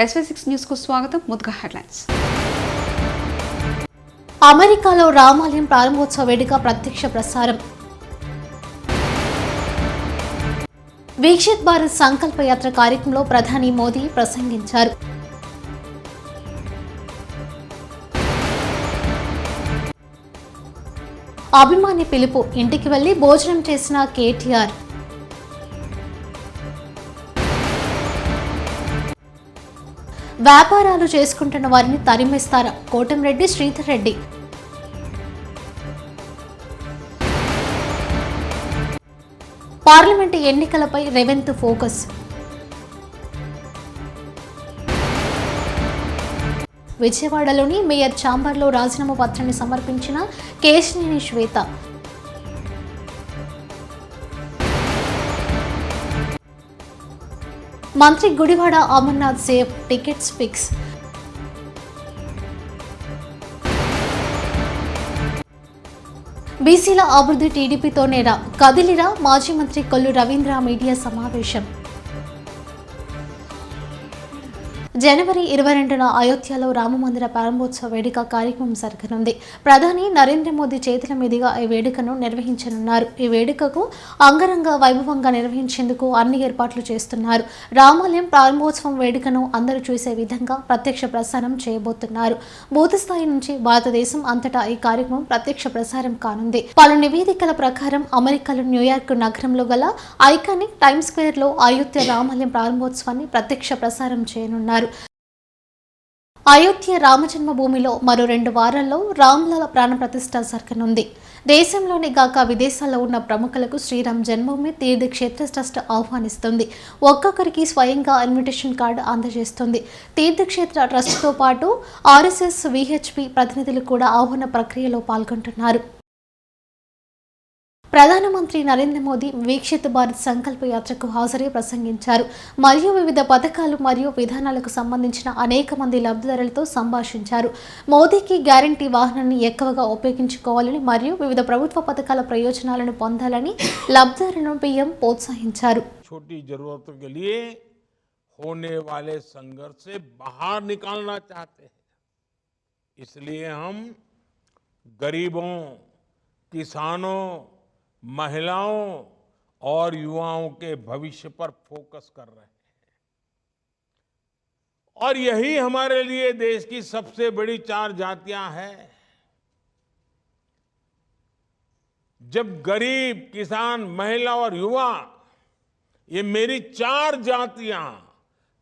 SV6 news కు స్వాగతం. ముందుగా హెడ్లైన్స్. అమెరికాలో రామాలయం ప్రారంభోత్సవ వేడుక ప్రత్యక్ష ప్రసారం. వీక్షిత్ భారత్ సంకల్ప యాత్ర కార్యక్రమంలో ప్రధాని మోదీ ప్రసంగించారు. అభిమాని పిలుపు, ఇంటికి వెళ్లి భోజనం చేసిన కేటీఆర్. వ్యాపారాలు చేసుకుంటున్న వారిని తరిమేస్తారా? కోటంరెడ్డి శ్రీధర్ రెడ్డి. పార్లమెంటు ఎన్నికలపై రేవంత్ ఫోకస్. విజయవాడలోని మేయర్ ఛాంబర్లో రాజీనామా పత్రాన్ని సమర్పించిన కేశినేని శ్వేత. మంత్రి Gudivada Amarnath safe, tickets fix. బీసీల అభివృద్ధి టీడీపీతోనేరా? కదిలిరా మాజీ మంత్రి కొల్లు రవీంద్ర మీడియా సమావేశం. జనవరి 22న అయోధ్యలో రామమందిర ప్రారంభోత్సవ వేడుక కార్యక్రమం జరగనుంది. ప్రధాని నరేంద్ర మోదీ చేతుల మీదుగా ఈ వేడుకను నిర్వహించనున్నారు. ఈ వేడుకకు అంగరంగ వైభవంగా నిర్వహించేందుకు అన్ని ఏర్పాట్లు చేస్తున్నారు. రామాలయం ప్రారంభోత్సవం వేడుకను అందరూ చూసే విధంగా ప్రత్యక్ష ప్రసారం చేయబోతున్నారు. బూత్ స్థాయి నుంచి భారతదేశం అంతటా ఈ కార్యక్రమం ప్రత్యక్ష ప్రసారం కానుంది. పలు నివేదికల ప్రకారం అమెరికాలో న్యూయార్క్ నగరంలో గల ఐకానిక్ టైమ్ స్క్వేర్ లో అయోధ్య రామాలయం ప్రారంభోత్సవాన్ని ప్రత్యక్ష ప్రసారం చేయనున్నారు. అయోధ్య రామజన్మభూమిలో మరో 2 వారాల్లో రామ్లల ప్రాణప్రతిష్ఠ జరగనుంది. దేశంలోనే గాక విదేశాల్లో ఉన్న ప్రముఖులకు శ్రీరామ్ జన్మభూమి తీర్థక్షేత్ర ట్రస్ట్ ఆహ్వానిస్తుంది. ఒక్కొక్కరికి స్వయంగా ఇన్విటేషన్ కార్డు అందజేస్తుంది. తీర్థక్షేత్ర ట్రస్ట్తో పాటు ఆర్ఎస్ఎస్, విహెచ్పి ప్రతినిధులు కూడా ఆహ్వాన ప్రక్రియలో పాల్గొంటున్నారు. ప్రధానమంత్రి నరేంద్ర మోదీ వీక్షిత్ భారత్ సంకల్ప యాత్రకు హాజరై ప్రసంగించారు. మరియు వివిధ పథకాలు మరియు విధానాలకు సంబంధించిన అనేక మంది లబ్ధిదారులతో సంభాషించారు. మోదీకి గ్యారంటీ వాహనాన్ని ఎక్కువగా ఉపయోగించుకోవాలని మరియు వివిధ ప్రభుత్వ పథకాల ప్రయోజనాలను పొందాలని లబ్ధిదారులను పీఎం ప్రోత్సహించారు. छोटी जरूरतों के लिए होने वाले संघर्ष से बाहर निकालना चाहते हैं. इसलिए हम गरीबों, किसानों, महिलाओं और युवाओं के भविष्य पर फोकस कर रहे हैं. और यही हमारे लिए देश की सबसे बड़ी 4 जातियां हैं. जब गरीब, किसान, महिला और युवा, ये मेरी 4 जातियां,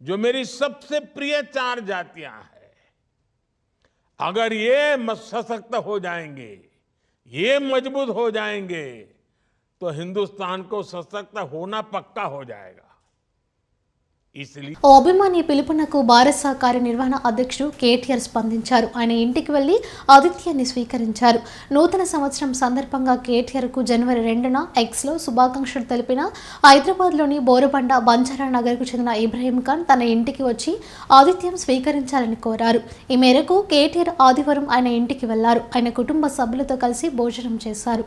जो मेरी सबसे प्रिय 4 जातियां हैं, अगर ये सशक्त हो जाएंगे, ये मजबूत हो जाएंगे, तो हिंदुस्तान को सशक्त होना पक्का हो जाएगा. ఓ అభిమాని పిలుపునకు భారత సహకార నిర్వహణ అధ్యక్షుడు కేటీఆర్ స్పందించారు. ఆయన ఇంటికి వెళ్లి ఆతిథ్యాన్ని స్వీకరించారు. నూతన సంవత్సరం సందర్భంగా కేటీఆర్ కు జనవరి 2న ఎక్స్లో శుభాకాంక్షలు తెలిపిన హైదరాబాద్లోని బోరబండ బంజారా నగర్కు చెందిన ఇబ్రహీం ఖాన్ తన ఇంటికి వచ్చి ఆతిథ్యం స్వీకరించాలని కోరారు. ఈ మేరకు కేటీఆర్ ఆదివారం ఆయన ఇంటికి వెళ్లారు. ఆయన కుటుంబ సభ్యులతో కలిసి భోజనం చేశారు.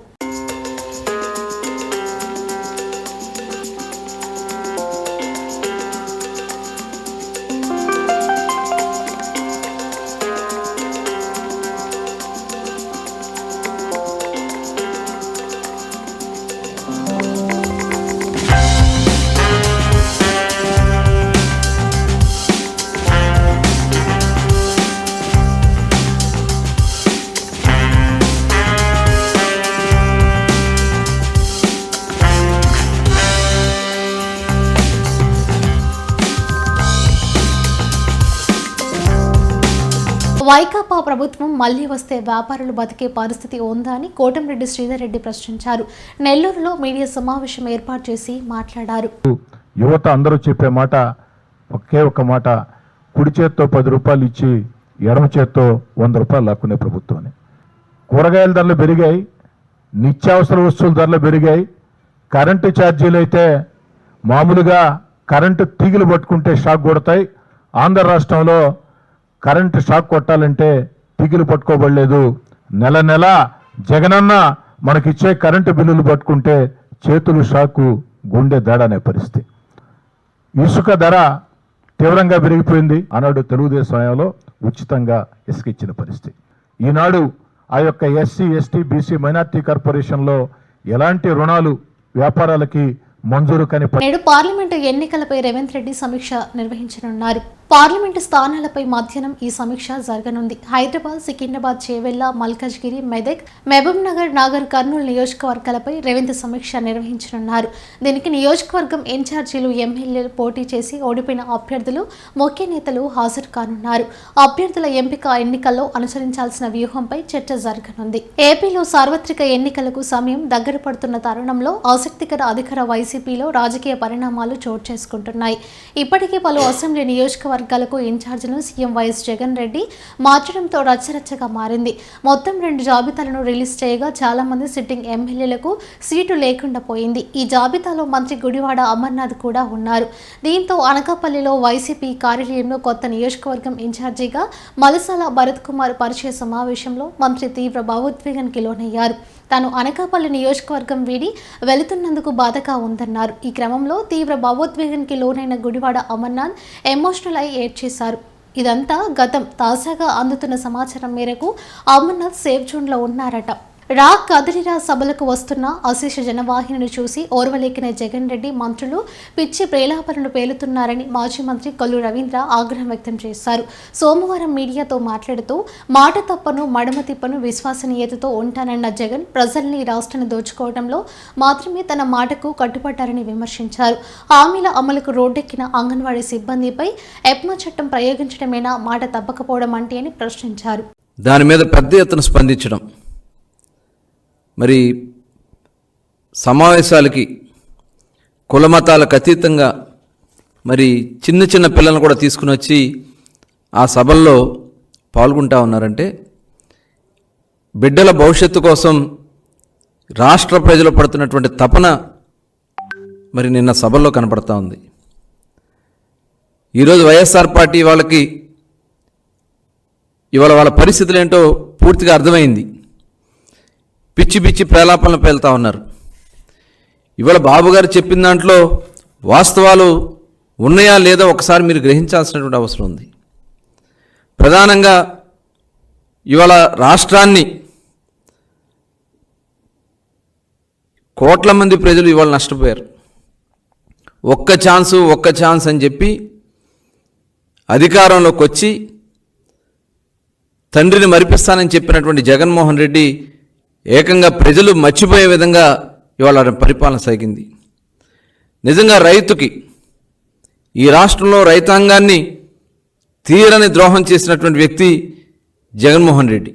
వైకాపా ప్రభుత్వం మళ్లీ వస్తే వ్యాపారులు బతికే పరిస్థితి ఉందా అని కోటంరెడ్డి శ్రీధర్ రెడ్డి ప్రశ్నించారు. నెల్లూరులో మీడియా సమావేశం ఏర్పాటు చేసి మాట్లాడారు. యువత అందరూ చెప్పే మాట ఒకే ఒక మాట, కుడి చేత్తో 10 రూపాయలు ఇచ్చి ఎడమ చేత్తో 100 రూపాయలు లాక్కునే ప్రభుత్వాన్ని. కూరగాయల ధరలు పెరిగాయి, నిత్యావసర వస్తువుల ధరలు పెరిగాయి. కరెంటు ఛార్జీలు అయితే మామూలుగా కరెంటు తీగలు పట్టుకుంటే షాక్ కొడతాయి. ఆంధ్ర రాష్ట్రంలో కరెంటు షాక్ కొట్టాలంటే తీగలు పట్టుకోబడలేదు. నెల నెల జగనన్న మనకిచ్చే కరెంటు బిల్లులు పట్టుకుంటే చేతులు షాకు, గుండె దడ అనే పరిస్థితి. ఇసుక ధర తీవ్రంగా పెరిగిపోయింది. ఆనాడు తెలుగుదేశం హయాంలో ఉచితంగా ఇసుక ఇచ్చిన పరిస్థితి. ఈనాడు ఆ యొక్క ఎస్సీ ఎస్టీ బీసీ మైనార్టీ కార్పొరేషన్లో ఎలాంటి రుణాలు వ్యాపారాలకి మంజూరు కాని నేడు పార్లమెంటు ఎన్నికలపై రేవంత్ రెడ్డి సమీక్ష నిర్వహించనున్నారు. పార్లమెంటు స్థానాలపై మధ్యాహ్నం ఈ సమీక్ష జరగనుంది. హైదరాబాద్, సికింద్రాబాద్, చేవెళ్ల, మల్కాజ్గిరి, మెదక్, మహబూబ్ నగర్, నాగర్ కర్నూలు నియోజకవర్గాలపై రేవంత్ సమీక్ష నిర్వహించనున్నారు. దీనికి నియోజకవర్గం ఇన్ఛార్జీలు, ఎమ్మెల్యేలు, పోటీ చేసి ఓడిపోయిన అభ్యర్థులు, ముఖ్య నేతలు హాజరు కానున్నారు. అభ్యర్థుల ఎంపిక, ఎన్నికల్లో అనుసరించాల్సిన వ్యూహంపై చర్చ జరగనుంది. ఏపీలో సార్వత్రిక ఎన్నికలకు సమయం దగ్గర పడుతున్న తరుణంలో ఆసక్తికర అధికార వైసీపీలో రాజకీయ పరిణామాలు చోటు చేసుకుంటున్నాయి. ఇప్పటికే పలు అసెంబ్లీ నియోజకవర్గాలకు ఇన్ఛార్జీలను సీఎం వైఎస్ జగన్ రెడ్డి మార్చడంతో రచ్చరచ్చగా మారింది. మొత్తం 2 జాబితాలను రిలీజ్ చేయగా చాలా మంది సిట్టింగ్ ఎమ్మెల్యేలకు సీటు లేకుండా పోయింది. ఈ జాబితాలో మంత్రి గుడివాడ అమర్నాథ్ కూడా ఉన్నారు. దీంతో అనకాపల్లిలో వైసీపీ కార్యాలయంలో కొత్త నియోజకవర్గం ఇన్ఛార్జిగా మలసాల భరత్ కుమార్ పరిచయ సమావేశంలో మంత్రి తీవ్ర భావోద్వేగానికి లోనయ్యారు. తాను అనకాపల్లి నియోజకవర్గం వీడి వెళుతున్నందుకు బాధగా ఉందన్నారు. ఈ క్రమంలో తీవ్ర భావోద్వేగానికి లోనైన గుడివాడ అమర్నాథ్ ఎమోషనల్ అయి ఏడ్చేశారు. ఇదంతా గతం. తాజాగా అందుతున్న సమాచారం మేరకు అమర్నాథ్ సేఫ్ జోన్లో ఉన్నారట. కదిలిరా సభలకు వస్తున్న అశేష జనవాహిని చూసి ఓర్వలేకిన జగన్ రెడ్డి, మంత్రులు పిచ్చి ప్రేలాపనలు పేలుతున్నారని మాజీ మంత్రి కొల్లు రవీంద్ర ఆగ్రహం వ్యక్తం చేశారు. సోమవారం మీడియాతో మాట్లాడుతూ మాట తప్పను, మడమ తిప్పను, విశ్వసనీయతతో ఉంటానన్న జగన్ ప్రజల్ని, రాష్ట్రాన్ని దోచుకోవడంలో మాత్రమే తన మాటకు కట్టుబడ్డారని విమర్శించారు. హామీల అమలుకు రోడ్డెక్కిన అంగన్వాడీ సిబ్బందిపై ఎప్మా చట్టం ప్రయోగించడమేనా మాట తప్పకపోవడం అంటే అని ప్రశ్నించారు. దాని మీద పెద్ద ఎత్తున స్పందించడం, మరి సమావేశాలకి కులమతాలకు అతీతంగా మరి చిన్న చిన్న పిల్లలను కూడా తీసుకుని వచ్చి ఆ సభల్లో పాల్గొంటా ఉన్నారంటే బిడ్డల భవిష్యత్తు కోసం రాష్ట్ర ప్రజలు పడుతున్నటువంటి తపన మరి నిన్న సభల్లో కనపడతా ఉంది. ఈరోజు వైఎస్ఆర్ పార్టీ వాళ్ళకి ఇవాళ వాళ్ళ పరిస్థితులు ఏంటో పూర్తిగా అర్థమైంది. పిచ్చి పిచ్చి ప్రలాపనలు పేలుతా ఉన్నారు. ఇవాళ బాబు గారు చెప్పిన దాంట్లో వాస్తవాలు ఉన్నాయా లేదా ఒకసారి మీరు గ్రహించాల్సినటువంటి అవసరం ఉంది. ప్రధానంగా ఇవాళ రాష్ట్రాన్ని కోట్ల మంది ప్రజలు ఇవాళ నష్టపోయారు. ఒక్క ఛాన్స్ అని చెప్పి అధికారంలోకి వచ్చి తండ్రిని మరిపిస్తానని చెప్పినటువంటి జగన్మోహన్ రెడ్డి ఏకంగా ప్రజలు మర్చిపోయే విధంగా ఇవాళ పరిపాలన సాగింది. నిజంగా రైతుకి, ఈ రాష్ట్రంలో రైతాంగాన్ని తీరని ద్రోహం చేసినటువంటి వ్యక్తి జగన్మోహన్ రెడ్డి.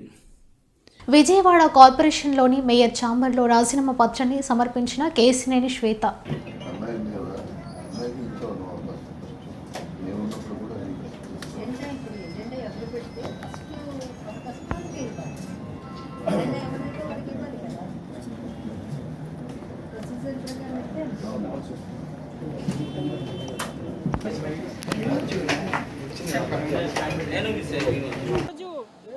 విజయవాడ కార్పొరేషన్లోని మేయర్ ఛాంబర్లో రాజీనామా పత్రాన్ని సమర్పించిన కేసినేని శ్వేత. రోజు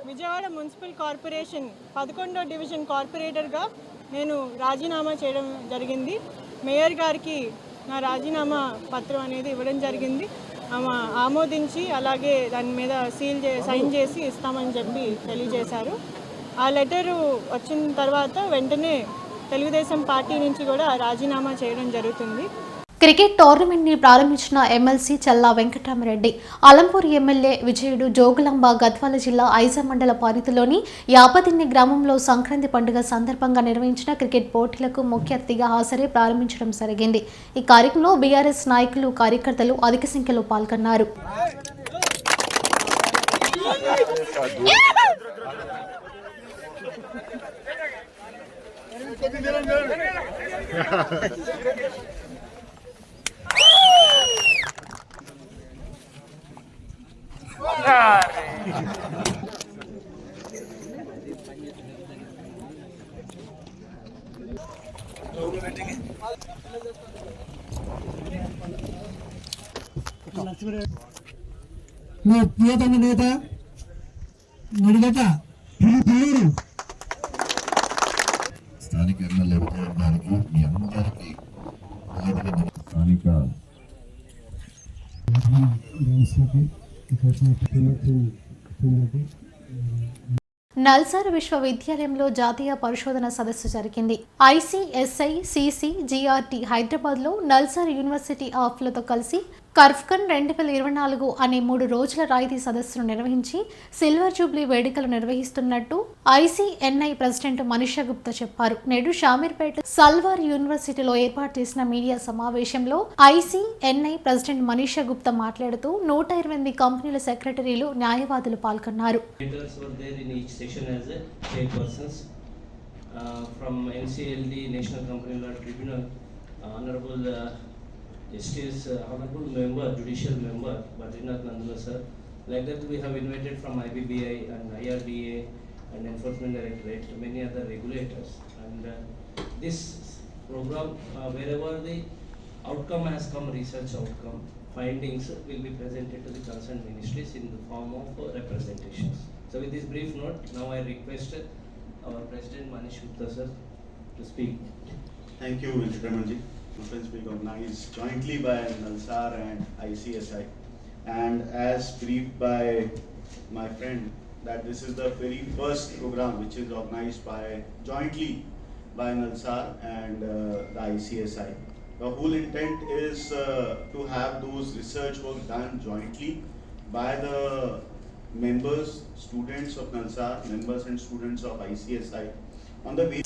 విజయవాడ మున్సిపల్ కార్పొరేషన్ 11వ డివిజన్ కార్పొరేటర్గా నేను రాజీనామా చేయడం జరిగింది. మేయర్ గారికి నా రాజీనామా పత్రం అనేది ఇవ్వడం జరిగింది. ఆమె ఆమోదించి అలాగే దాని మీద సైన్ చేసి ఇస్తామని చెప్పి తెలియజేశారు. ఆ లెటరు వచ్చిన తర్వాత వెంటనే తెలుగుదేశం పార్టీ నుంచి కూడా రాజీనామా చేయడం జరుగుతుంది. క్రికెట్ టోర్నమెంట్ని ప్రారంభించిన ఎమ్మెల్సీ చల్లా వెంకటరామరెడ్డి, అలంపూర్ ఎమ్మెల్యే విజయుడు జోగులాంబ గద్వాల జిల్లా ఐజా మండల పరిధిలోని యాపదిన్ని గ్రామంలో సంక్రాంతి పండుగ సందర్భంగా నిర్వహించిన క్రికెట్ పోటీలకు ముఖ్య అతిథిగా హాజరై ప్రారంభించడం జరిగింది. ఈ కార్యక్రమంలో బీఆర్ఎస్ నాయకులు, కార్యకర్తలు అధిక సంఖ్యలో పాల్గొన్నారు. మా ప్రియతమ నేత నడిగట పిల్లూరు స్థానిక ఎమ్మెల్యే విజయ్ గారికి, మీ అందరికీ స్థానిక सके నల్సార్ విశ్వవిద్యాలయంలో జాతీయ పరిశోధన సదస్సు జరిగింది. ఐసీఎస్ఐ, సిసి, జిఆర్టీ హైదరాబాద్లో నల్సార్ యూనివర్సిటీ ఆఫ్లతో కలిసి కర్ఫ్కన్ 2024 అనే 3 రోజుల రాయితీ సదస్సును నిర్వహించి సిల్వర్ జూబ్లీ వేడుకలు నిర్వహిస్తున్నట్టు ఐసీఎన్ఐ ప్రెసిడెంట్ మనీషా గుప్తా చెప్పారు. నేడు షామీర్పేట సల్వార్ యూనివర్సిటీలో ఏర్పాటు చేసిన మీడియా సమావేశంలో ఐసీఎన్ఐ ప్రెసిడెంట్ మనీషా గుప్తా మాట్లాడుతూ 128 కంపెనీల సెక్రటరీలు, న్యాయవాదులు పాల్గొన్నారు. Justice, Honorable Member, Judicial Member, Badrinath Nandula sir. Like that we have invited from IBBI and IRDA and Enforcement Directorate, many other regulators. And this program, wherever the outcome has come, research outcome, findings will be presented to the concerned ministries in the form of representations. So with this brief note, now I request our President Manish Gupta sir to speak. Thank you, Venkatramanji. Conference being organized jointly by NALSAR and ICSI, and as briefed by my friend that this is the very first program which is organized jointly by NALSAR and the ICSI. The whole intent is to have those research work done jointly by the members, students of NALSAR, members and students of ICSI.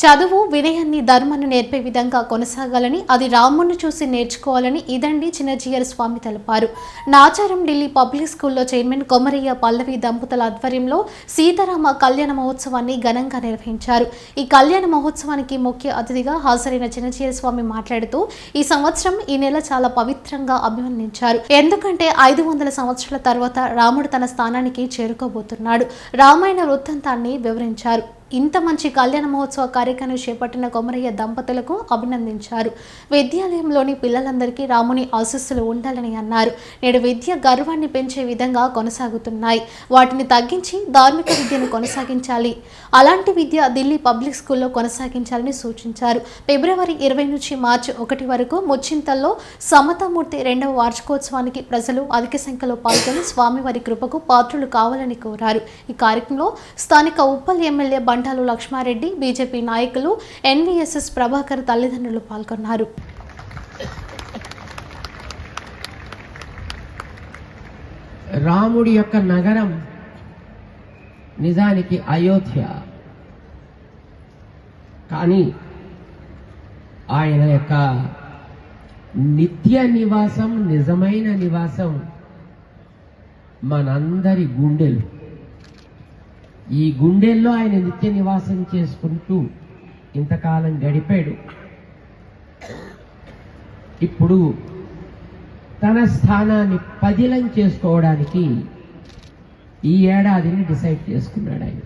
చదువు వినయాన్ని, ధర్మాన్ని నేర్పే విధంగా కొనసాగాలని, అది రాముణ్ణి చూసి నేర్చుకోవాలని ఇదండి చిన్నజీయర్ స్వామి తెలిపారు. నాచారం ఢిల్లీ పబ్లిక్ స్కూల్లో చైర్మన్ కొమరయ్య పల్లవి దంపతుల ఆధ్వర్యంలో సీతారామ కళ్యాణ మహోత్సవాన్ని ఘనంగా నిర్వహించారు. ఈ కళ్యాణ మహోత్సవానికి ముఖ్య అతిథిగా హాజరైన చిన్నజీయర్ స్వామి మాట్లాడుతూ ఈ సంవత్సరం ఈ నెల చాలా పవిత్రంగా అభివర్ణించారు. ఎందుకంటే 500 సంవత్సరాల తర్వాత రాముడు తన స్థానానికి చేరుకోబోతున్నాడు. రామాయణ వృత్తాంతాన్ని వివరించారు. ఇంత మంచి కళ్యాణ మహోత్సవ కార్యక్రమం చేపట్టిన కొమరయ్య దంపతులకు అభినందించారు. విద్యాలయంలోని పిల్లలందరికీ రాముని ఆశీస్సులు ఉండాలని అన్నారు. నేడు విద్య గర్వాన్ని పెంచే విధంగా కొనసాగుతున్నాయి. వాటిని తగ్గించి ధార్మిక విద్యను కొనసాగించాలి. అలాంటి విద్య ఢిల్లీ పబ్లిక్ స్కూల్లో కొనసాగించాలని సూచించారు. ఫిబ్రవరి 20 నుంచి మార్చి 1 వరకు ముచ్చింతల్లో సమతామూర్తి 2వ వార్షికోత్సవానికి ప్రజలు అధిక సంఖ్యలో పాల్గొని స్వామివారి కృపకు పాత్రులు కావాలని కోరారు. ఈ కార్యక్రమంలో స్థానిక ఉప్పల్ ఎమ్మెల్యే బండాలు లక్ష్మారెడ్డి, బీజేపీ నాయకులు, ఎన్వీఎస్ఎస్ ప్రభాకర్ తల్లిదండ్రులు పాల్గొన్నారు. రాముడి యొక్క నగరం నిజానికి అయోధ్య, కానీ ఆయన యొక్క నిత్య నివాసం, నిజమైన నివాసం మనందరి గుండెలు. ఈ గుండెల్లో ఆయన నిత్య నివాసం చేసుకుంటూ ఇంతకాలం గడిపాడు. ఇప్పుడు తన స్థానాన్ని పదిలం చేసుకోవడానికి ఈ ఏడాదిని డిసైడ్ చేసుకున్నాడు ఆయన.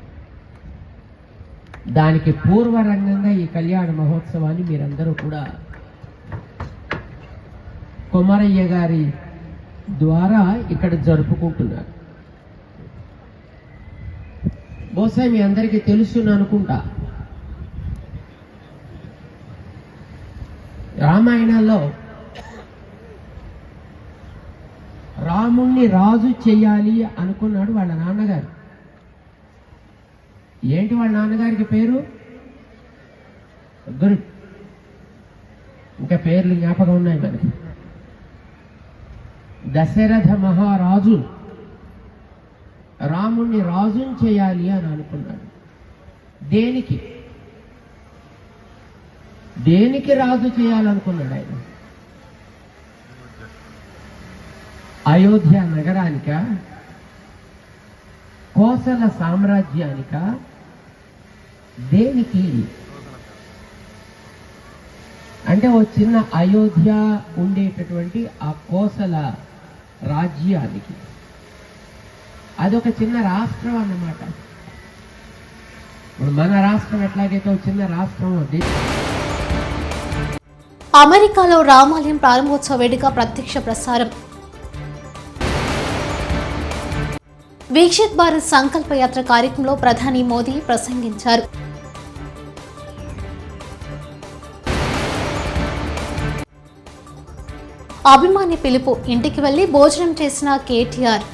దానికి పూర్వరంగంగా ఈ కళ్యాణ మహోత్సవాన్ని మీరందరూ కూడా కొమరయ్య గారి ద్వారా ఇక్కడ జరుపుకుంటున్నారు. బహుశా మీ అందరికీ తెలుసును అనుకుంటా, రామాయణంలో రాముణ్ణి రాజు చెయ్యాలి అనుకున్నాడు వాళ్ళ నాన్నగారు. ఏంటి వాళ్ళ నాన్నగారికి పేరు? గురు. ఇంకా పేర్లు జ్ఞాపకం ఉన్నాయి మనకి. దశరథ మహారాజు రాముణ్ణి రాజుని చేయాలి అని అనుకున్నాడు. దేనికి రాజు చేయాలనుకున్నాడు ఆయన? అయోధ్య నగరానిక, కోసల సామ్రాజ్యానిక, దేనికి? అంటే ఓ చిన్న అయోధ్య ఉండేటటువంటి ఆ కోసల రాజ్యానికి. అదొక చిన్న రాష్ట్రం అన్నమాట. ఇప్పుడు మన రాష్ట్రం ఎట్లాగైతే ఒక చిన్న రాష్ట్రం ఉంది. అమెరికాలో రామాలయం ప్రారంభోత్సవ వేడుక ప్రత్యక్ష ప్రసారం. వీక్షిత్ భారత్ సంకల్ప యాత్ర కార్యక్రమంలో ప్రధాని మోదీ ప్రసంగించారు. అభిమాని పిలుపు, ఇంటికి వెళ్లి భోజనం చేసిన కేటీఆర్.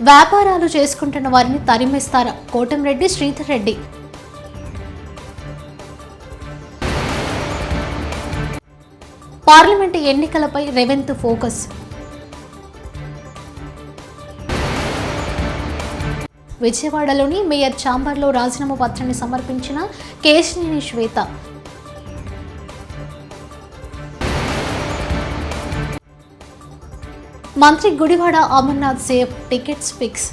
వ్యాపారాలు చేసుకుంటున్న వారిని తరిమేస్తారా? కోటంరెడ్డి శ్రీధర్ రెడ్డి. పార్లమెంటు ఎన్నికలపై రేవంత్ ఫోకస్. విజయవాడలోని మేయర్ ఛాంబర్లో రాజీనామా పత్రాన్ని సమర్పించిన కేశినేని శ్వేత. మంత్రి Gudivada Amarnath safe, tickets fix.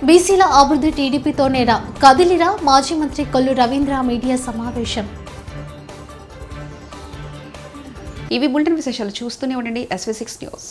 బీసీల అభివృద్ధి టీడీపీతోనేరా, కదిలిరా మాజీ మంత్రి కొల్లు రవీంద్ర మీడియా సమావేశం. ఇవి బులెటిన్ విశేషాలు. చూస్తూనే ఉండండి SV6 న్యూస్.